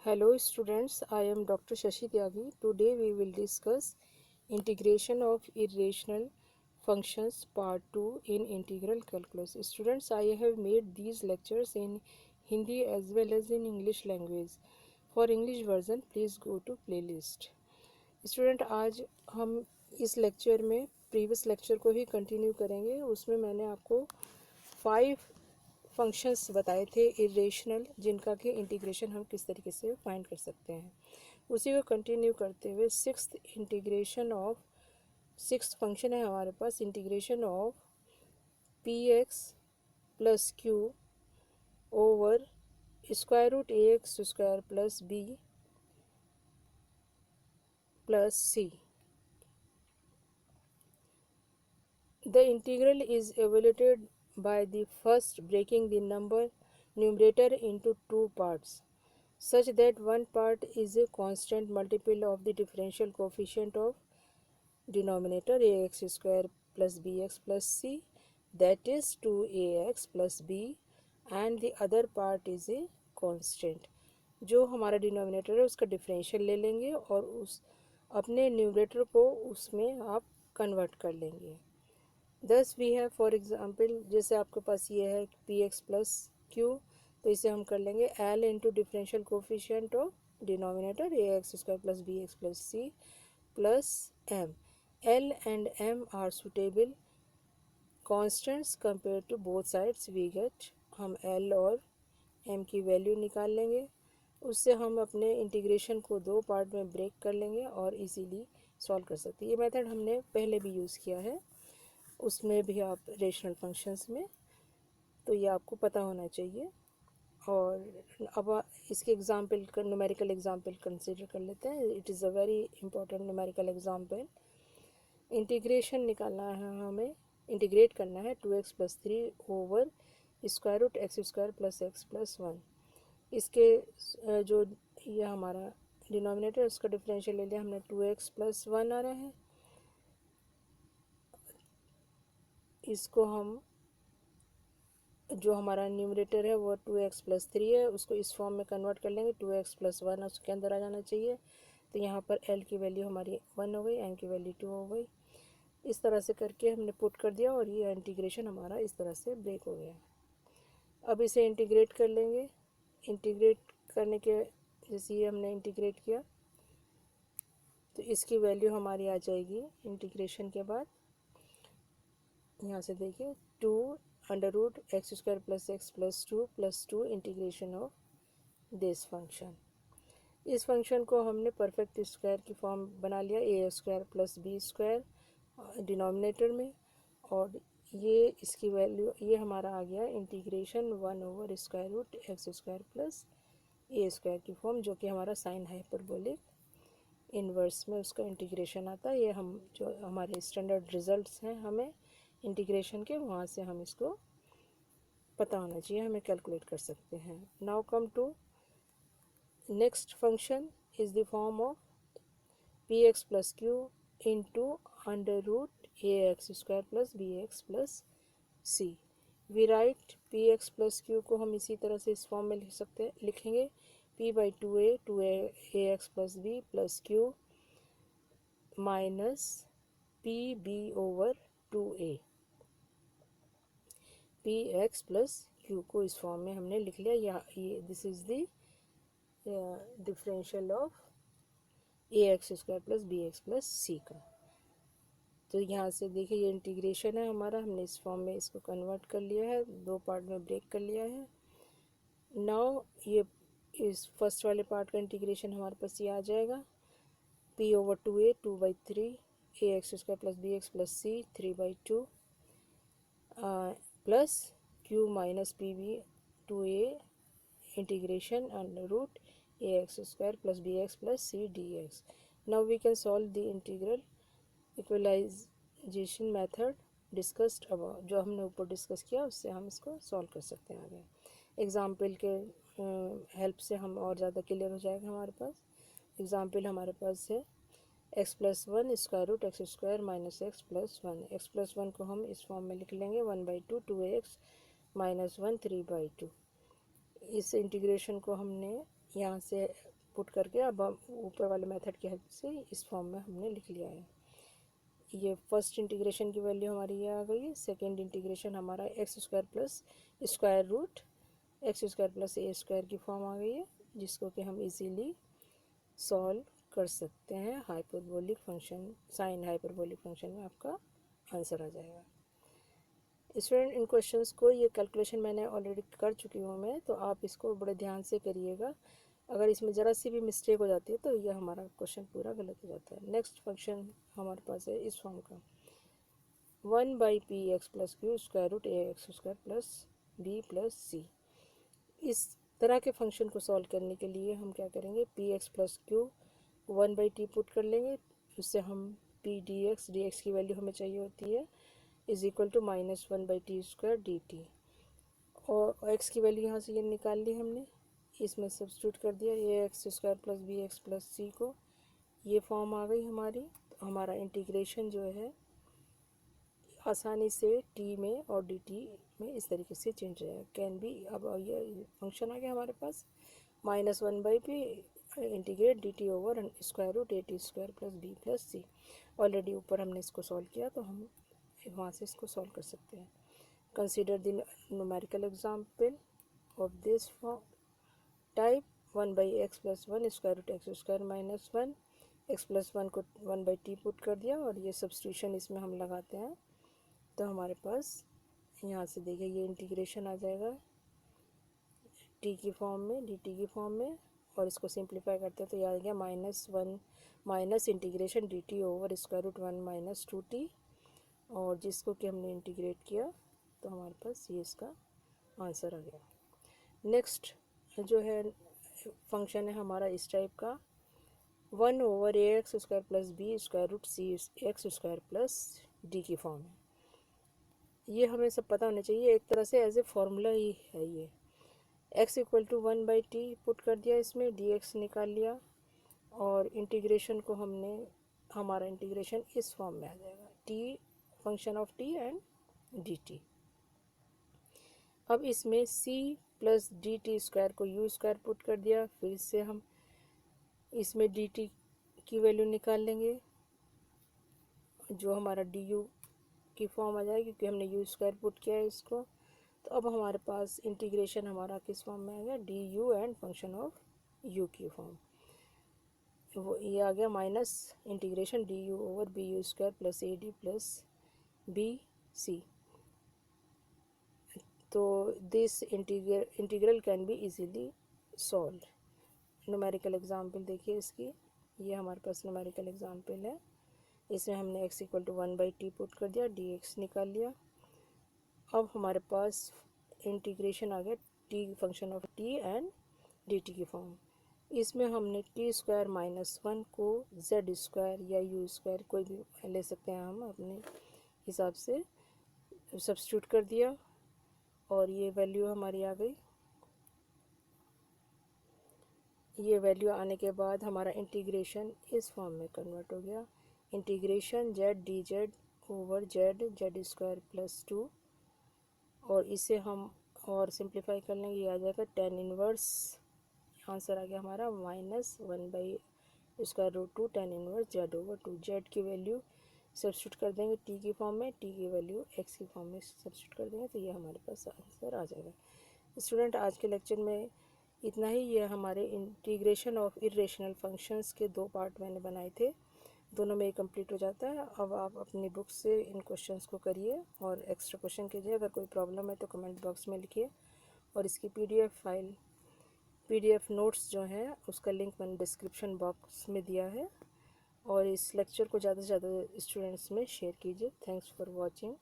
Hello students, I am Dr. Shashi Tyagi. Today we will discuss integration of irrational functions part 2 in integral calculus. Students, I have made these lectures in Hindi as well as in English language. For English version, please go to playlist. Student आज हम इस lecture में previous lecture को ही continue करेंगे. उसमें मैंने आपको 5 functions बताए थे इरेशनल, जिनका कि इंटीग्रेशन हम किस तरीके से फाइंड कर सकते हैं. उसी को कंटिन्यू करते हुए सिक्स्थ फंक्शन है हमारे पास, integration of P x plus q over square root A x square plus B plus c. The integral is evaluated by the first breaking the numerator into two parts, such that one part is a constant multiple of the differential coefficient of denominator ax square plus bx plus c, that is 2ax plus b, and the other part is a constant. जो हमारा denominator है उसका differential ले लेंगे और उस अपने numerator को उसमें आप कन्वर्ट कर लेंगे. दस वी है फॉर एग्ज़ाम्पल, जैसे आपके पास ये है पी एक्स प्लस क्यू, तो इसे हम कर लेंगे L into differential coefficient of denominator A x square plus B x plus C plus M. L and M are suitable constants compare to both sides. We get, हम L और M की value निकाल लेंगे. उससे हम अपने integration को दो पार्ट में ब्रेक कर लेंगे और इजीली सॉल्व कर सकते हैं. ये मेथड हमने पहले भी यूज़ किया है, उसमें भी आप रेशनल फंक्शंस में, तो ये आपको पता होना चाहिए. और अब इसके एग्जाम्पल, न्यूमेरिकल एग्जाम्पल कंसिडर कर लेते हैं. It is a very important numerical example. Integration निकालना है हमें, इंटीग्रेट करना है 2x plus 3 over square root x square plus x plus 1. इसके जो ये हमारा डिनोमिनेटर उसका डिफरेंशियल ले लिया हमने, 2x प्लस 1 आ रहा है. इसको हम, जो हमारा न्यूमरेटर है वो 2x प्लस 3 है, उसको इस फॉर्म में कन्वर्ट कर लेंगे. 2x प्लस 1 उसके अंदर आ जाना चाहिए. तो यहाँ पर l की वैल्यू हमारी 1 हो गई, m की वैल्यू 2 हो गई. इस तरह से करके हमने पुट कर दिया और ये इंटीग्रेशन हमारा इस तरह से ब्रेक हो गया. अब इसे इंटीग्रेट कर लेंगे. इंटीग्रेट करने के, जैसे ये हमने इंटीग्रेट किया तो इसकी वैल्यू हमारी आ जाएगी इंटीग्रेशन के बाद. यहाँ से देखिए 2 under root x square plus x plus two integration of this function. इस फंक्शन को हमने परफेक्ट स्क्वायर की फॉर्म बना लिया, a square plus B square denominator में, और ये इसकी वैल्यू ये हमारा आ गया integration 1 over square root x square plus a square की फॉर्म, जो कि हमारा साइन हाइपरबोलिक इन्वर्स में उसका इंटीग्रेशन आता है. ये हम जो हमारे स्टैंडर्ड रिजल्ट्स हैं हमें इंटीग्रेशन के, वहाँ से हम इसको पता होना चाहिए, हमें कैलकुलेट कर सकते हैं. Now come to next function is the form of P x plus Q into under root A x square plus B x plus C. We write P x plus Q को हम इसी तरह से इस form में लिखेंगे p by 2a x plus B plus q minus P b over 2a. P x plus Q को इस फॉर्म में हमने लिख लिया. यहाँ ये this is the differential of a x square plus B x plus c का. तो यहाँ से देखिए ये इंटीग्रेशन है हमारा, हमने इस फॉर्म में इसको कन्वर्ट कर लिया है, दो पार्ट में ब्रेक कर लिया है. नाउ ये इस फर्स्ट वाले पार्ट का इंटीग्रेशन हमारे पास ये आ जाएगा, p over 2a 2 by 3 A x square plus B x plus C 3 by 2 plus q minus P B 2a integration under root ax square plus bx plus c dx. Now we can solve the integral equalization method discussed above. जो हमने ऊपर discuss किया उससे हम इसको solve कर सकते हैं आगे. एग्जाम्पल के हेल्प से हम और ज़्यादा क्लियर हो जाएगा. हमारे पास एग्जाम्पल हमारे पास है X plus 1 square root x square minus X plus 1. X plus 1 को हम इस फॉर्म में लिख लेंगे 1 बाई 2 2x माइनस 1 3 बाई 2. इस इंटीग्रेशन को हमने यहाँ से पुट करके अब हम ऊपर वाले मेथड की हेल्प से इस फॉर्म में हमने लिख लिया है। ये फर्स्ट इंटीग्रेशन की वैल्यू हमारी ये आ गई है। सेकेंड इंटीग्रेशन हमारा x square plus square root x square plus a square की फॉर्म आ गई है, जिसको कि हम इजीली सॉल्व कर सकते हैं। Hyperbolic function, sine hyperbolic function में आपका आंसर आ जाएगा। स्टूडेंट, इन क्वेश्चंस को, ये कैलकुलेशन मैंने ऑलरेडी कर चुकी हूँ मैं, तो आप इसको बड़े ध्यान से करिएगा। अगर इसमें ज़रा सी भी मिस्टेक हो जाती है तो ये हमारा क्वेश्चन पूरा गलत हो जाता है। नेक्स्ट फंक्शन हमारे पास है इस फॉर्म का, 1/px+q स्क्वायर रूट ए x square plus B plus c. इस तरह के फंक्शन को सॉल्व करने के लिए हम क्या करेंगे, px+q 1/t पुट कर लेंगे। उससे हम p dx की वैल्यू हमें चाहिए होती है इज इक्वल टू -1/t²dt, और x की वैल्यू यहाँ से ये निकाल ली हमने, इसमें सब्स्टिट्यूट कर दिया a x square plus B x plus c को, ये फॉर्म आ गई हमारी। तो हमारा इंटीग्रेशन जो है आसानी से t में और dt में इस तरीके से चेंज हो जाएगा, कैन बी। अब ये फंक्शन आ गया हमारे पास, -1/p integrate dt over square root A T square plus B plus C. Already ऊपर हमने इसको सॉल्व किया, तो हम वहाँ से इसको सॉल्व कर सकते हैं। Consider the numerical example of this type, 1/x+1 square root x square -1, x+1 को 1/t पुट कर दिया, और ये सब्स्टिट्यूशन इसमें हम लगाते हैं, तो हमारे पास यहाँ से देखिए ये इंटीग्रेशन आ जाएगा t की फॉर्म में, dt की फॉर्म में, और इसको सिंप्लीफाई करते हैं तो ये आ गया -1 minus integration dt over square root 1 - 2t, और जिसको कि हमने इंटीग्रेट किया तो हमारे पास ये इसका आंसर आ गया। नेक्स्ट जो है फंक्शन है हमारा इस टाइप का, 1/ax² plus B square root C X square plus D की फॉर्म है। ये हमें सब पता होना चाहिए, एक तरह से एज ए फॉर्मूला ही है ये। x equal to 1/t put कर दिया, इसमें dx निकाल लिया, और इंटीग्रेशन को हमने, हमारा इंटीग्रेशन इस फॉर्म में आ जाएगा, t function of t and dt। अब इसमें c प्लस dt² को u² पुट कर दिया, फिर से हम इसमें dt की वैल्यू निकाल लेंगे, जो हमारा du की फॉर्म आ जाएगी, क्योंकि हमने u² पुट किया है इसको। तो अब हमारे पास इंटीग्रेशन हमारा किस फॉर्म में आ गया, du and function of u की फॉर्म, वो ये आ गया minus integration du over bu² plus ad plus bc। तो this integral can be easily solve. Numerical example देखिए इसकी, ये हमारे पास न्यूमेरिकल एग्जाम्पल है। इसमें हमने x equal to 1/t put कर दिया, dx निकाल लिया। अब हमारे पास इंटीग्रेशन आ गया t function of t and dt की फॉर्म। इसमें हमने t² -1 को z² या u² कोई भी ले सकते हैं हम अपने हिसाब से सब्स्टिट्यूट कर दिया, और ये वैल्यू हमारी आ गई। ये वैल्यू आने के बाद हमारा इंटीग्रेशन इस फॉर्म में कन्वर्ट हो गया, integration z dz over z² plus 2, और इसे हम और सिंप्लीफाई कर लेंगे, ये आ जाएगा tan इनवर्स, आंसर आ गया हमारा -1/√2 tan inverse z over 2। z की वैल्यू सब्स्टिट्यूट कर देंगे t की फॉर्म में, t की वैल्यू x की फॉर्म में सब्स्टिट्यूट कर देंगे, तो ये हमारे पास आंसर आ जाएगा। स्टूडेंट, आज के लेक्चर में इतना ही। ये हमारे इंटीग्रेशन ऑफ इरेशनल फंक्शंस के 2 पार्ट मैंने बनाए थे, दोनों में कंप्लीट हो जाता है। अब आप अपनी बुक से इन क्वेश्चंस को करिए और एक्स्ट्रा क्वेश्चन कीजिए। अगर कोई प्रॉब्लम है तो कमेंट बॉक्स में लिखिए, और इसकी पीडीएफ नोट्स जो हैं उसका लिंक मैंने डिस्क्रिप्शन बॉक्स में दिया है, और इस लेक्चर को ज़्यादा से ज़्यादा स्टूडेंट्स में शेयर कीजिए। Thanks for watching.